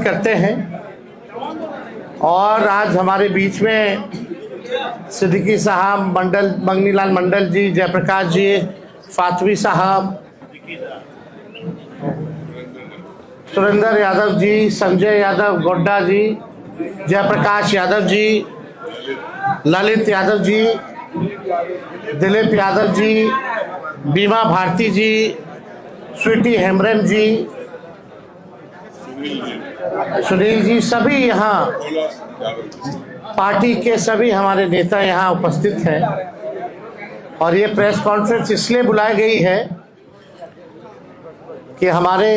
करते हैं। और आज हमारे बीच में सिद्दीकी साहब, मंगनीलाल मंडल जी, जयप्रकाश जी, फातवी साहब, सुरेंद्र यादव जी, संजय यादव गोड्डा जी, जयप्रकाश यादव जी, ललित यादव जी, दिलीप यादव जी, बीमा भारती जी, स्वीटी हेम्ब्रम जी, सुनील जी, सभी यहाँ पार्टी के सभी हमारे नेता यहाँ उपस्थित हैं। और ये प्रेस कॉन्फ्रेंस इसलिए बुलाई गई है कि हमारे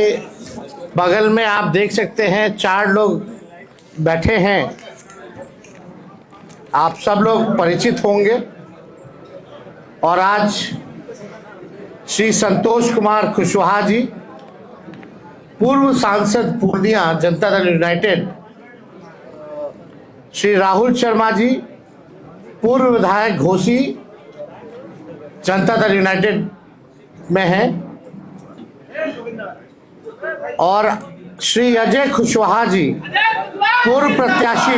बगल में आप देख सकते हैं 4 लोग बैठे हैं, आप सब लोग परिचित होंगे। और आज श्री संतोष कुमार कुशवाहा जी, पूर्व सांसद पूर्णिया जनता दल यूनाइटेड, श्री राहुल शर्मा जी, पूर्व विधायक घोसी जनता दल यूनाइटेड में हैं, और श्री अजय कुशवाहा जी, पूर्व प्रत्याशी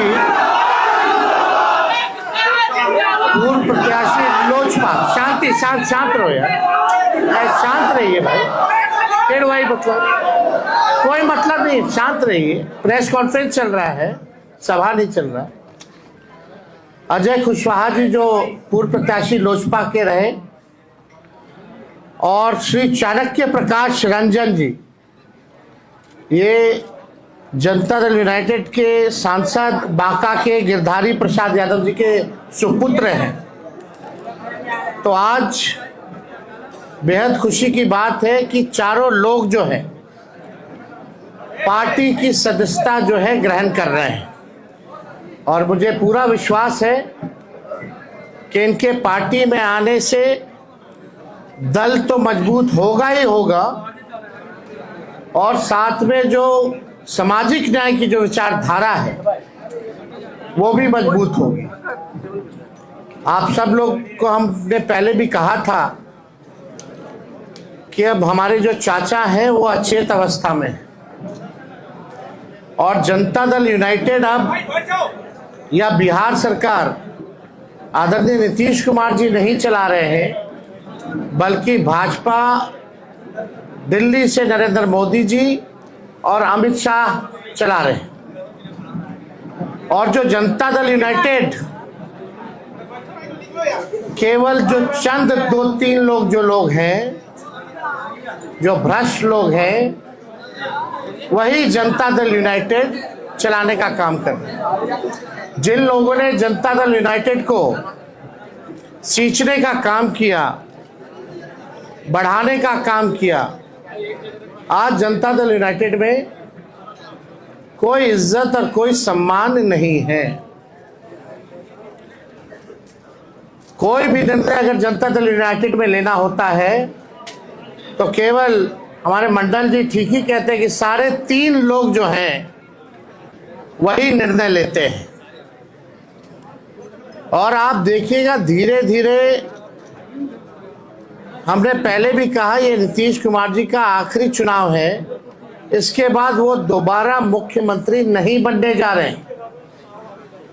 लोजपा। शांत रहो यार, शांत रहिए भाई, फिर वही कोई मतलब नहीं, शांत रहिए। प्रेस कॉन्फ्रेंस चल रहा है, सभा नहीं चल रहा। अजय कुशवाहा जी जो पूर्व प्रत्याशी लोजपा के रहे, और श्री चाणक्य प्रकाश रंजन जी, ये जनता दल यूनाइटेड के सांसद बांका के गिरधारी प्रसाद यादव जी के सुपुत्र हैं। तो आज बेहद खुशी की बात है कि चारों लोग जो है पार्टी की सदस्यता जो है ग्रहण कर रहे हैं। और मुझे पूरा विश्वास है कि इनके पार्टी में आने से दल तो मजबूत होगा ही होगा, और साथ में जो सामाजिक न्याय की जो विचारधारा है वो भी मजबूत होगी। आप सब लोग को हमने पहले भी कहा था कि अब हमारे जो चाचा हैं वो अचेत अवस्था में है, और जनता दल यूनाइटेड अब, या बिहार सरकार आदरणीय नीतीश कुमार जी नहीं चला रहे हैं, बल्कि भाजपा दिल्ली से नरेंद्र मोदी जी और अमित शाह चला रहे हैं। और जो जनता दल यूनाइटेड केवल जो चंद 2-3 लोग जो लोग हैं, जो भ्रष्ट लोग हैं, वही जनता दल यूनाइटेड चलाने का काम कर रहे हैं। जिन लोगों ने जनता दल यूनाइटेड को सींचने का काम किया, बढ़ाने का काम किया, आज जनता दल यूनाइटेड में कोई इज्जत और कोई सम्मान नहीं है। कोई भी निर्णय अगर जनता दल यूनाइटेड में लेना होता है तो केवल हमारे मंडल जी ठीक ही कहते हैं कि सारे 3 लोग जो हैं वही निर्णय लेते हैं। और आप देखिएगा धीरे धीरे, हमने पहले भी कहा ये नीतीश कुमार जी का आखिरी चुनाव है, इसके बाद वो दोबारा मुख्यमंत्री नहीं बनने जा रहे हैं,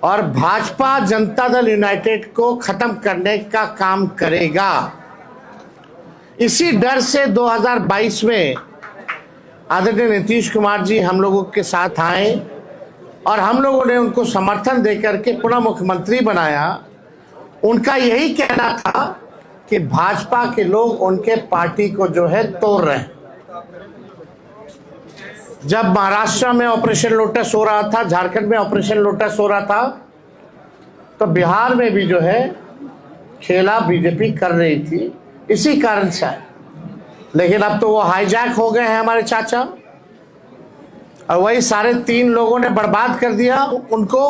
और भाजपा जनता दल यूनाइटेड को खत्म करने का काम करेगा। इसी डर से 2022 में आदरणीय नीतीश कुमार जी हम लोगों के साथ आए, और हम लोगों ने उनको समर्थन देकर के पुनः मुख्यमंत्री बनाया। उनका यही कहना था कि भाजपा के लोग उनके पार्टी को जो है तोड़ रहे हैं। जब महाराष्ट्र में ऑपरेशन लोटस हो रहा था, झारखंड में ऑपरेशन लोटस हो रहा था, तो बिहार में भी जो है खेला बीजेपी कर रही थी, इसी कारण से। लेकिन अब तो वो हाईजैक हो गए हैं हमारे चाचा, और वही सारे 3 लोगों ने बर्बाद कर दिया उनको,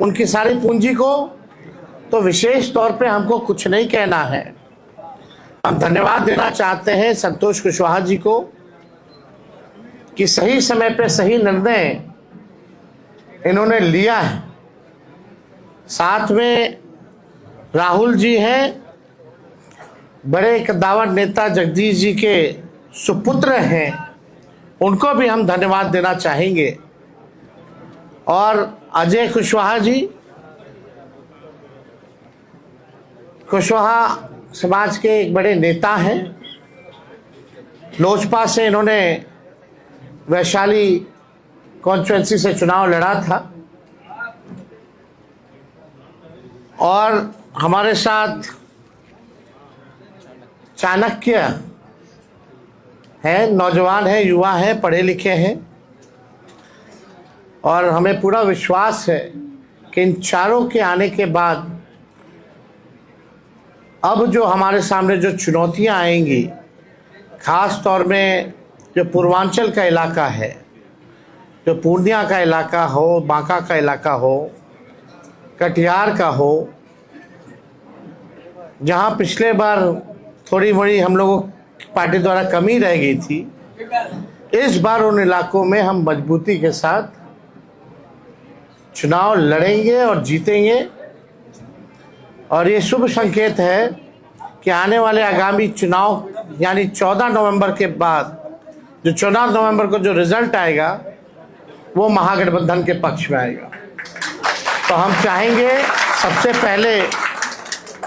उनकी सारी पूंजी को। तो विशेष तौर पे हमको कुछ नहीं कहना है, हम धन्यवाद देना चाहते हैं संतोष कुशवाहा जी को कि सही समय पे सही निर्णय इन्होंने लिया है। साथ में राहुल जी हैं, बड़े कद्दावर नेता जगदीश जी के सुपुत्र हैं, उनको भी हम धन्यवाद देना चाहेंगे और अजय कुशवाहा जी, कुशवाहा समाज के एक बड़े नेता हैं। लोजपा से इन्होंने वैशाली कॉन्स्टिट्यूंसी से चुनाव लड़ा था और हमारे साथ चाणक्य हैं, नौजवान हैं, युवा हैं, पढ़े लिखे हैं और हमें पूरा विश्वास है कि इन चारों के आने के बाद अब जो हमारे सामने जो चुनौतियां आएंगी, खास तौर में जो पूर्वांचल का इलाका है, जो पूर्णिया का इलाका हो, बांका का इलाका हो, कटिहार का हो, जहां पिछले बार थोड़ी बड़ी हम लोगों की पार्टी द्वारा कमी रह गई थी, इस बार उन इलाकों में हम मजबूती के साथ चुनाव लड़ेंगे और जीतेंगे। और ये शुभ संकेत है कि आने वाले आगामी चुनाव यानी 14 नवंबर के बाद जो 14 नवंबर को जो रिजल्ट आएगा वो महागठबंधन के पक्ष में आएगा। तो हम चाहेंगे सबसे पहले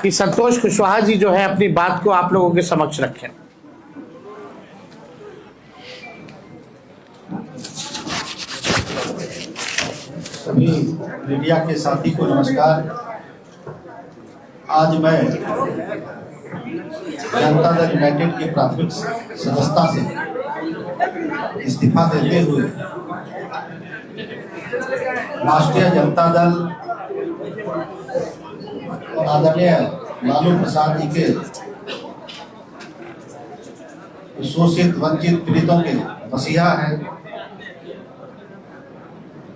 कि संतोष कुशवाहा जी जो है अपनी बात को आप लोगों के समक्ष रखें। सभी मीडिया के साथी को नमस्कार। आज मैं जनता दल यूनाइटेड की प्राथमिक सदस्यता से इस्तीफा देते हुए राष्ट्रीय जनता दल और आदरणीय लालू प्रसाद जी के शोषित वंचित पीड़ितों के मसीहा हैं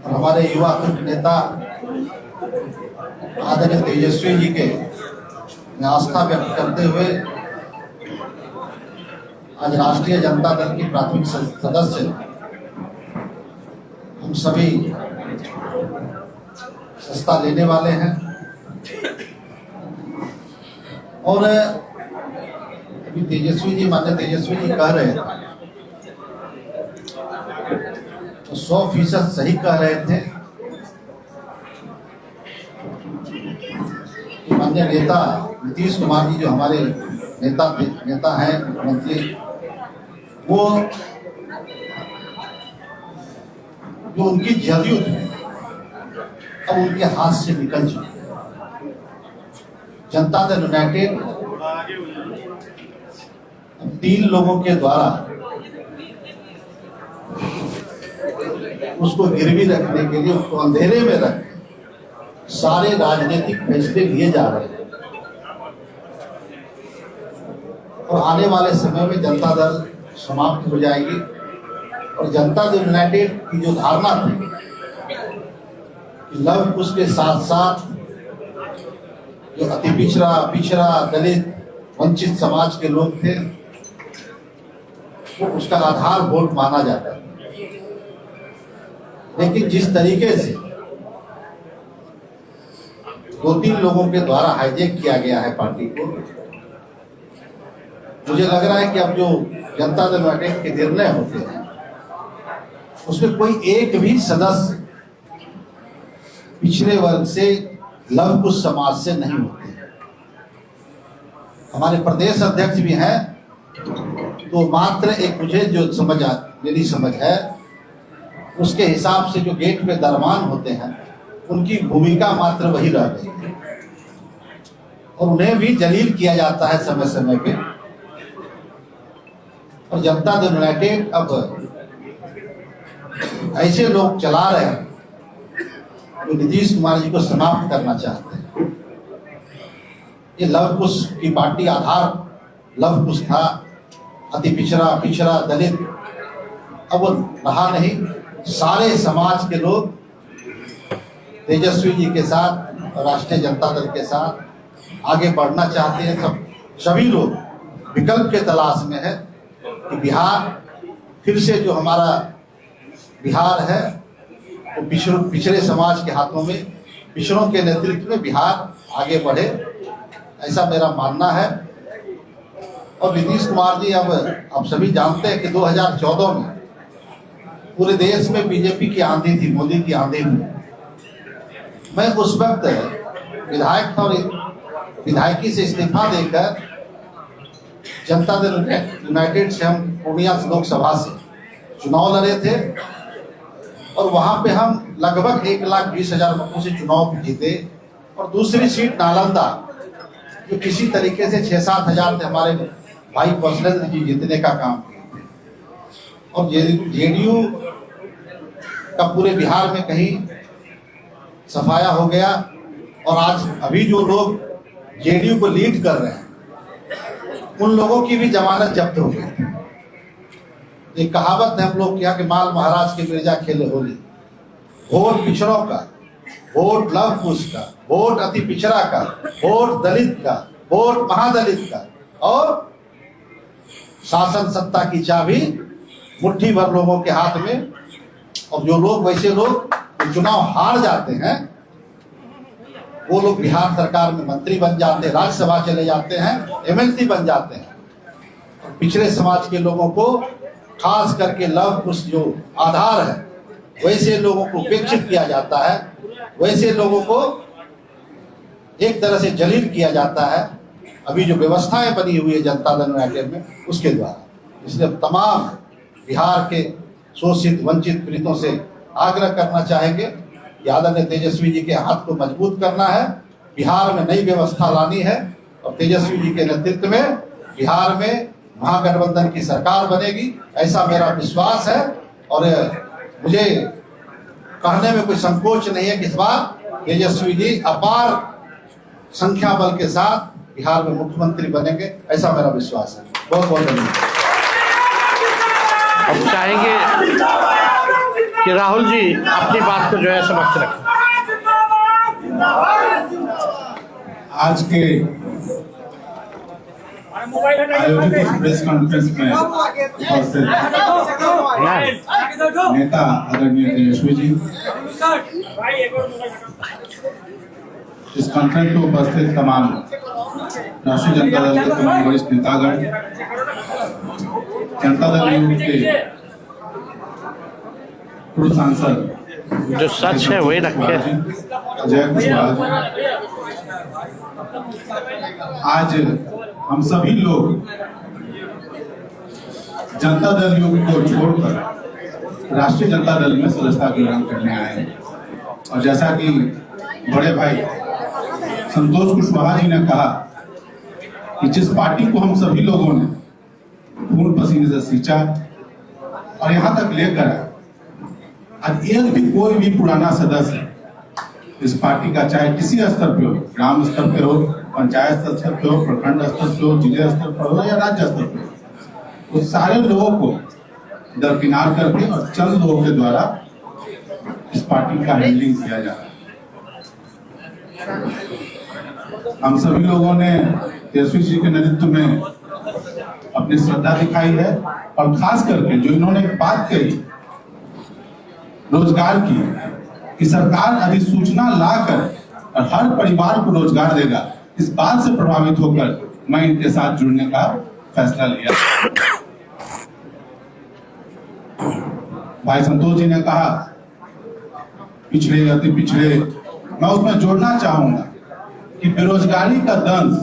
और हमारे युवा नेता आदरणीय तेजस्वी जी के आस्था व्यक्त करते हुए आज राष्ट्रीय जनता दल की प्राथमिक सदस्य हम सभी सस्ता लेने वाले हैं। और अभी तेजस्वी जी कह रहे थे तो 100% सही कह रहे थे। माननीय नेता नीतीश कुमार जी जो हमारे नेता हैं, मुख्यमंत्री, वो जो उनकी जदयू थी अब उनके हाथ से निकल चुकी है। जनता दल यूनाइटेड अब 3 लोगों के द्वारा उसको गिरवी रखने के लिए, उसको अंधेरे में रख सारे राजनीतिक फैसले लिए जा रहे हैं। और आने वाले समय में जनता दल समाप्त हो जाएगी और जनता दल यूनाइटेड की जो धारणा थी कि लव कुश के साथ साथ जो अति पिछड़ा दलित वंचित समाज के लोग थे वो उसका आधार वोट माना जाता है। लेकिन जिस तरीके से 2-3 लोगों के द्वारा हाईजैक किया गया है पार्टी को, मुझे लग रहा है कि अब जो जनता दल यूनाइटेड के निर्णय होते हैं उसमें कोई एक भी सदस्य पिछड़े वर्ग से, लव कुश समाज से नहीं होते। हमारे प्रदेश अध्यक्ष भी हैं तो मात्र एक मुझे जो मेरी समझ है उसके हिसाब से जो गेट पे दरमान होते हैं उनकी भूमिका मात्र वही रह गई है और उन्हें भी जलील किया जाता है समय समय पे। और जनता दल यूनाइटेड अब ऐसे लोग चला रहे हैं जो नीतीश कुमार जी को समाप्त करना चाहते हैं। ये लव कुश की पार्टी आधार लव कुश था, अति पिछड़ा दलित, अब वो रहा नहीं। सारे समाज के लोग तेजस्वी जी के साथ, राष्ट्रीय जनता दल के साथ आगे बढ़ना चाहते हैं। सभी लोग विकल्प के तलाश में है कि बिहार फिर से जो हमारा बिहार है वो पिछड़े समाज के हाथों में, पिछड़ों के नेतृत्व में बिहार आगे बढ़े, ऐसा मेरा मानना है। और नीतीश कुमार जी अब सभी जानते हैं कि 2014 में पूरे देश में बीजेपी की आंधी थी, मोदी की आंधी थी। मैं उस वक्त विधायक था और विधायकी से इस्तीफा देकर जनता दल यूनाइटेड से हम पूर्णिया लोकसभा से चुनाव लड़े थे और वहां पे हम लगभग 1,20,000 वोटों से चुनाव जीते। और दूसरी सीट नालंदा जो किसी तरीके से 6-7 हजार थे हमारे भाई बसरेंद्र जी जीतने का काम किए थे। और जेडीयू का पूरे बिहार में कहीं सफाया हो गया और आज अभी जो लोग जेडीयू को लीड कर रहे हैं उन लोगों की भी जमानत जब्त हो गई। एक कहावत है हम लोग यहाँ के माल महाराज के मिर्जा खेले होली। वोट पिछड़ों का, वोट लव कुश का, वोट अति पिछड़ा का, वोट दलित का, वोट महादलित का, और शासन सत्ता की चाबी मुट्ठी भर लोगों के हाथ में। और जो लोग वैसे लोग चुनाव हार जाते हैं वो लोग बिहार सरकार में मंत्री बन जाते हैं, राज्यसभा चले जाते हैं, एमएलसी बन जाते हैं। और पिछड़े समाज के लोगों को खास करके लव कुश जो आधार है वैसे लोगों को उपेक्षित किया जाता है, वैसे लोगों को एक तरह से जलील किया जाता है। अभी जो व्यवस्थाएं बनी हुई है जनता दल यूनाइटेड में उसके द्वारा, इसलिए तमाम बिहार के शोषित वंचित पीड़ितों से आग्रह करना चाहेंगे कि आदरणीय तेजस्वी जी के हाथ को मजबूत करना है, बिहार में नई व्यवस्था लानी है और तेजस्वी जी के नेतृत्व में बिहार में महागठबंधन की सरकार बनेगी, ऐसा मेरा विश्वास है। और मुझे कहने में कोई संकोच नहीं है कि इस बार तेजस्वी जी अपार संख्या बल के साथ बिहार में मुख्यमंत्री बनेंगे, ऐसा मेरा विश्वास है। बहुत बहुत धन्यवाद। अब चाहेंगे कि राहुल जी अपनी बात को जो है समक्ष रखें। आज के आयोजित प्रेस कॉन्फ्रेंस में उपस्थित नेता आदरणीय तेजस्वी जी, इस कॉन्फ्रेंस में उपस्थित तमाम राष्ट्रीय जनता दल के तमाम वरिष्ठ नेतागण, जनता दल यूथ के पूर्व सांसद जो सच है वही रखे। जय कुशवाहा, आज हम सभी लोग जनता दल यूथ को छोड़कर राष्ट्रीय जनता दल में सदस्यता ग्रहण करने आए हैं। और जैसा कि बड़े भाई संतोष कुशवाहा जी ने कहा कि जिस पार्टी को हम सभी लोगों ने खून पसीने से सींचा और यहाँ तक लेकर आज एक भी कोई भी पुराना सदस्य इस पार्टी का, चाहे किसी स्तर पे हो, ग्राम स्तर पे हो, पंचायत स्तर पे हो, प्रखंड स्तर पे हो, जिले स्तर पर हो या राज्य स्तर पे हो, उस सारे लोगों को दरकिनार करके और चंद लोगों के द्वारा इस पार्टी का हैंडलिंग किया जा रहा है। हम सभी लोगों ने तेजस्वी जी के नेतृत्व में अपनी श्रद्धा दिखाई है और खास करके जो इन्होंने बात कही रोजगार की, कि सरकार अधिसूचना लाकर और हर परिवार को रोजगार देगा, इस बात से प्रभावित होकर मैं इनके साथ जुड़ने का फैसला लिया। भाई संतोष जी ने कहा पिछड़े अति पिछड़े, मैं उसमें जोड़ना चाहूंगा कि बेरोजगारी का दंश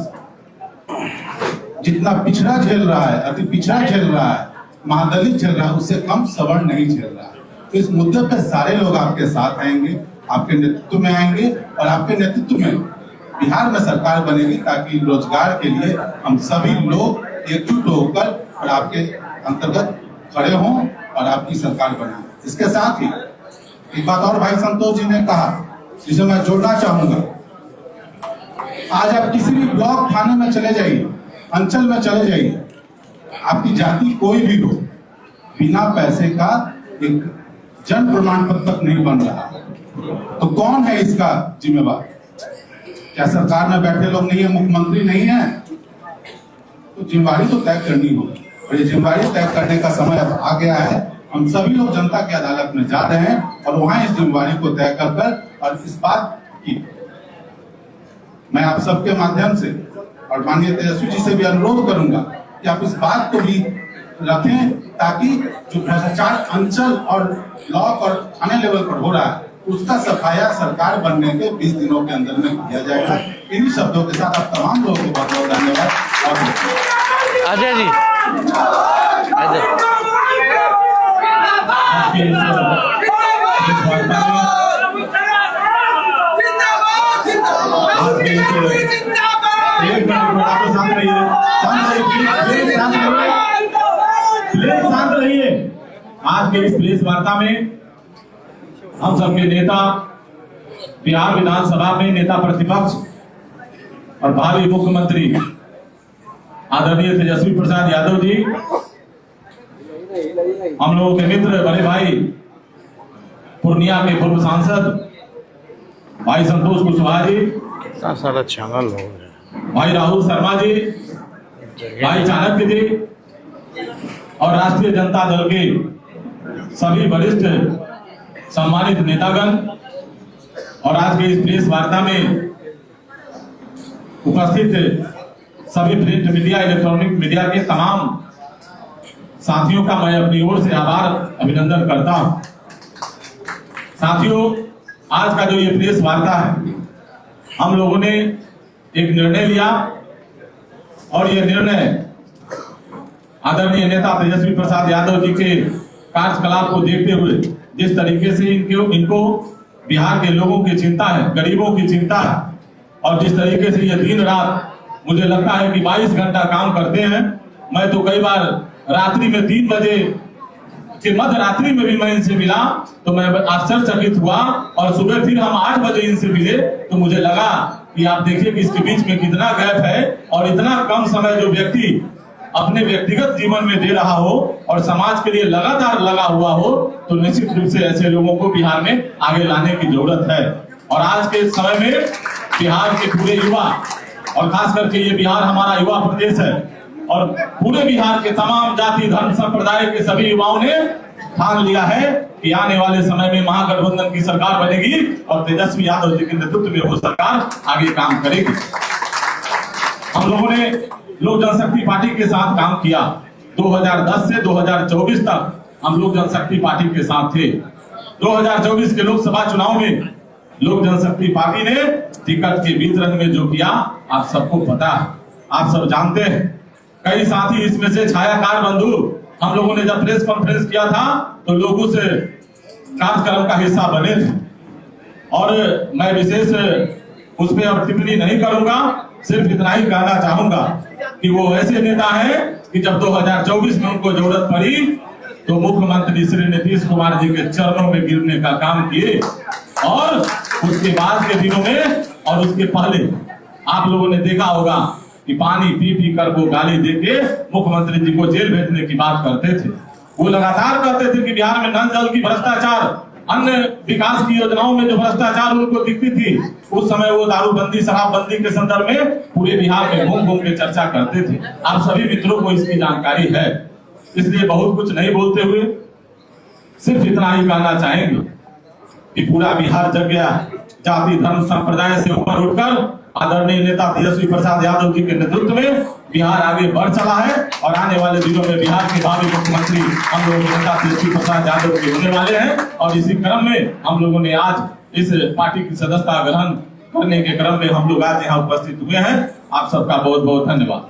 जितना पिछड़ा झेल रहा है, अति पिछड़ा झेल रहा है, महादलित झेल रहा है, उससे कम सवर्ण नहीं झेल रहा है। तो इस मुद्दे पे सारे लोग आपके साथ आएंगे, आपके नेतृत्व में आएंगे और आपके नेतृत्व में बिहार में सरकार बनेगी, ताकि रोजगार के लिए हम सभी लोग एकजुट होकर और आपके अंतर्गत खड़े हों और आपकी सरकार बनाएं। इसके साथ ही एक बात और भाई संतोष जी ने कहा जिसे मैं जोड़ना चाहूंगा, आज आप किसी भी ब्लॉक थाने में चले जाइए, अंचल में चले जाइए, आपकी जाति कोई भी हो, बिना पैसे का एक जन प्रमाण पत्र तक नहीं बन रहा। तो कौन है इसका जिम्मेवार? क्या सरकार में बैठे लोग नहीं है, मुख्यमंत्री नहीं है? तो जिम्मेवारी तो तय करनी होगी और ये जिम्मेवारी तय करने का समय अब आ गया है। हम सभी लोग जनता की अदालत में जा रहे हैं और वहां इस जिम्मेवारी को तय कर और इस बात की मैं आप सबके माध्यम से और माननीय तेजस्वी जी से भी अनुरोध करूंगा कि आप इस बात को भी रखें, ताकि जो भ्रष्टाचार अंचल और ब्लॉक और थाने लेवल पर हो रहा है उसका सफाया सरकार बनने के 20 दिनों के अंदर में किया जाएगा। इन्हीं शब्दों के साथ आप तमाम लोगों को बहुत बहुत धन्यवाद। अजय जी, अजय शांत रहिए। आज के इस प्रेस वार्ता में हम सबके नेता, बिहार विधानसभा में नेता प्रतिपक्ष और भावी मुख्यमंत्री आदरणीय तेजस्वी प्रसाद यादव जी, हम लोगों के मित्र बड़े भाई पूर्णिया के पूर्व सांसद भाई संतोष कुशवाहा जी, सारा चैनल हो गया, भाई राहुल शर्मा जी, भाई चाणक्य जी और राष्ट्रीय जनता दल के सभी वरिष्ठ सम्मानित नेतागण और आज के इस प्रेस वार्ता में उपस्थित सभी प्रिंट मीडिया, इलेक्ट्रॉनिक मीडिया के तमाम साथियों का मैं अपनी ओर से आभार अभिनंदन करता हूं। साथियों, आज का जो ये प्रेस वार्ता है, हम लोगों ने एक निर्णय लिया और ये निर्णय आदरणीय नेता तेजस्वी प्रसाद यादव जी के कार्यकलाप को देखते हुए, जिस तरीके से इनको बिहार के लोगों की चिंता है, गरीबों की चिंता है, और जिस तरीके से ये दिन रात मुझे लगता है कि 22 घंटा काम करते हैं। मैं तो कई बार रात्रि में 3 बजे के मध्य रात्रि में भी मैं इनसे मिला तो मैं आश्चर्यचकित हुआ, और सुबह फिर हम 8 बजे इनसे मिले तो मुझे लगा कि आप देखिए कि इसके बीच में कितना गैप है, और इतना कम समय जो व्यक्ति अपने व्यक्तिगत जीवन में दे रहा हो और समाज के लिए लगातार लगा हुआ हो, तो निश्चित रूप से ऐसे लोगों को बिहार में आगे लाने की जरूरत है। और आज के समय में बिहार के पूरे युवा, और खास करके ये बिहार हमारा युवा प्रदेश है, और पूरे बिहार के तमाम जाति धर्म संप्रदाय के सभी युवाओं ने ठान लिया है कि आने वाले समय में महागठबंधन की सरकार बनेगी और तेजस्वी यादव जी के नेतृत्व में वो सरकार आगे काम करेगी। हम लोगों ने लोक जनशक्ति पार्टी के साथ काम किया। 2010 से 2024 तक हम लोक जनशक्ति पार्टी के साथ थे। 2024 के लोकसभा चुनाव में लोक जनशक्ति पार्टी ने टिकट के वितरण में जो किया आप सबको पता है, आप सब जानते हैं। कई साथी इसमें से छायाकार बंधु, हम लोगों ने जब प्रेस कॉन्फ्रेंस किया था तो लोगों से कार्यक्रम का हिस्सा बने थे, और मैं विशेष उस पर अब टिप्पणी नहीं करूंगा, सिर्फ इतना ही कहना चाहूंगा कि वो ऐसे नेता हैं कि जब 2024 में उनको जरूरत पड़ी तो मुख्यमंत्री श्री नीतीश कुमार जी के चरणों में गिरने का काम किए, और उसके बाद के दिनों में और उसके पहले आप लोगों ने देखा होगा कि पानी पी पी कर वो गाली देके मुख्यमंत्री जी को जेल भेजने की बात करते थे। वो लगातार कहते थे कि बिहार में नल जल की भ्रष्टाचार, अन्य विकास की योजनाओं में जो भ्रष्टाचार उनको दिखती थी, उस समय वो दारूबंदी शराबबंदी के संदर्भ में पूरे बिहार में घूम घूम के चर्चा करते थे। आप सभी मित्रों को इसकी जानकारी है, इसलिए बहुत कुछ नहीं बोलते हुए सिर्फ इतना ही कहना चाहेंगे कि पूरा बिहार जग गया। जाति धर्म संप्रदाय से ऊपर उठकर आदरणीय नेता तेजस्वी प्रसाद यादव जी के नेतृत्व में बिहार आगे बढ़ चला है, और आने वाले दिनों में बिहार के भावी मुख्यमंत्री हम लोगों के नेता तेजस्वी प्रसाद यादव जी होने वाले हैं। और इसी क्रम में हम लोगों ने आज इस पार्टी की सदस्यता ग्रहण करने के क्रम में हम लोग आज यहाँ उपस्थित हुए हैं। आप सबका बहुत बहुत धन्यवाद।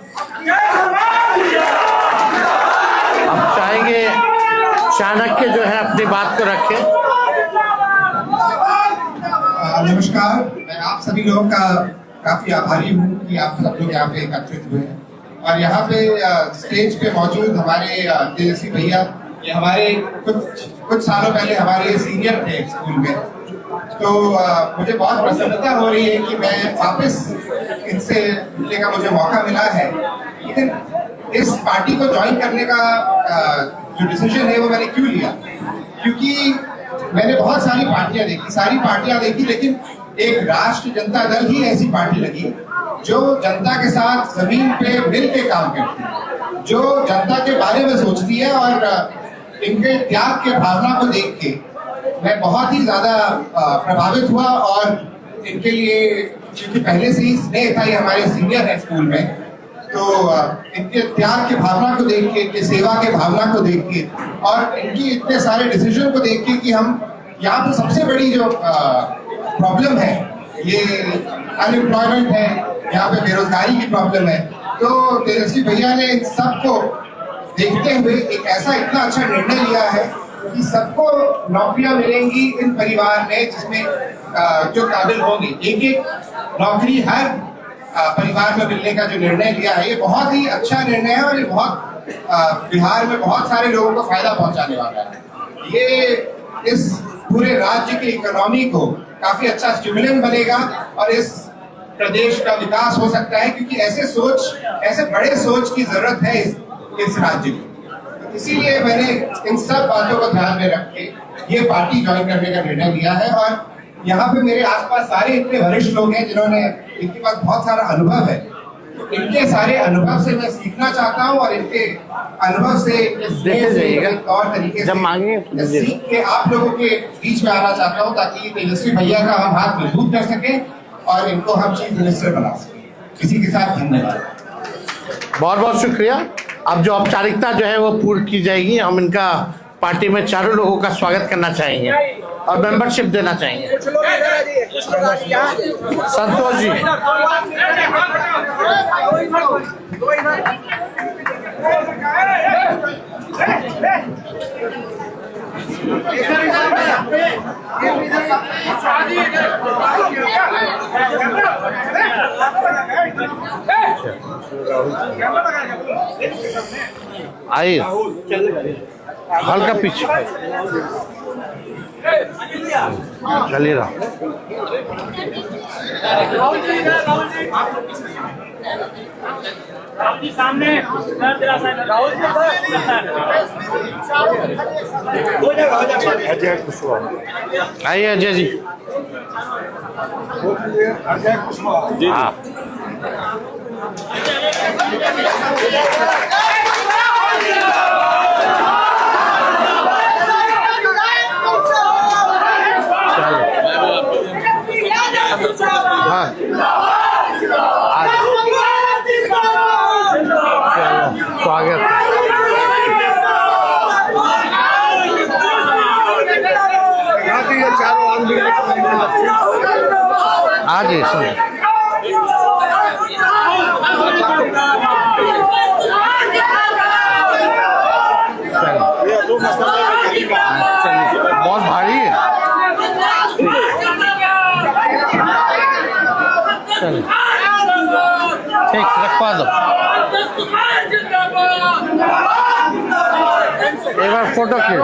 अब चाहेंगे चाणक्य जो है अपनी बात को रखें। नमस्कार, मैं आप सभी लोगों का काफी आभारी हूँ कि आप सब लोग यहाँ पे एकत्रित हुए हैं, और यहाँ पे स्टेज पे मौजूद हमारे तेजस्वी भैया, ये हमारे कुछ सालों पहले हमारे सीनियर थे स्कूल में, तो मुझे बहुत प्रसन्नता हो रही है कि मैं वापस इनसे मिलने का मुझे मौका मिला है। लेकिन इस पार्टी को ज्वाइन करने का जो डिसीजन है वो मैंने क्यों लिया, क्योंकि मैंने बहुत सारी पार्टियां देखी, लेकिन एक राष्ट्र जनता दल ही ऐसी पार्टी लगी जो जनता के साथ जमीन पे मिल के काम करती है, जो जनता के बारे में सोचती है, और इनके त्याग के भावना को देख के मैं बहुत ही ज्यादा प्रभावित हुआ। और इनके लिए क्योंकि पहले से ही स्नेह था, ये हमारे सीनियर है स्कूल में, तो इनके त्याग की भावना को देख के, इनकी सेवा के भावना को देख के, और इनकी इतने सारे डिसीजन को देख के कि हम यहाँ पे सबसे बड़ी जो प्रॉब्लम है ये अनएम्प्लॉयमेंट है, यहाँ पे बेरोजगारी की प्रॉब्लम है। तो तेजस्वी भैया ने इन सबको देखते हुए एक ऐसा इतना अच्छा निर्णय लिया है कि सबको नौकरियां मिलेंगी इन परिवार में, जिसमें जो काबिल होंगे। एक एक नौकरी हर परिवार में मिलने का जो निर्णय लिया है, ये बहुत ही अच्छा निर्णय है और ये बहुत बिहार में बहुत सारे लोगों को फायदा पहुंचाने वाला है। ये इस पूरे राज्य की इकोनॉमी को काफी अच्छा स्टिमुलेंट बनेगा और इस प्रदेश का विकास हो सकता है, क्योंकि ऐसे बड़े सोच की जरूरत है इस राज्य की। इसीलिए मैंने इन सब बातों को ध्यान में रख के ये पार्टी ज्वाइन करने का निर्णय लिया है। और यहाँ पे मेरे आसपास सारे इतने वरिष्ठ लोग हैं इनके पास बहुत सारा अनुभव है। इनके सारे अनुभव से मैं सीखना चाहता हूँ और इनके अनुभव से तौर तरीके जब मांगे से सीख के आप लोगों के बीच में आना चाहता हूँ, ताकि तेजस्वी भैया का हम हाथ मजबूत कर सके और इनको हम चीफ मिनिस्टर बना सके। इसी के साथ धन्यवाद, बहुत बहुत शुक्रिया। अब जो औपचारिकता जो है वो पूर्ण की जाएगी। हम इनका पार्टी में चारों लोगों का स्वागत करना चाहेंगे और मेंबरशिप देना चाहेंगे। संतोष जी, आइए हल्का पीछे चलिए रहा। सामने आइए अजय जी। हाँ स्वागत। आज बहुत भारी है। ठीक रखवा दो। एक बार फोटो खींच।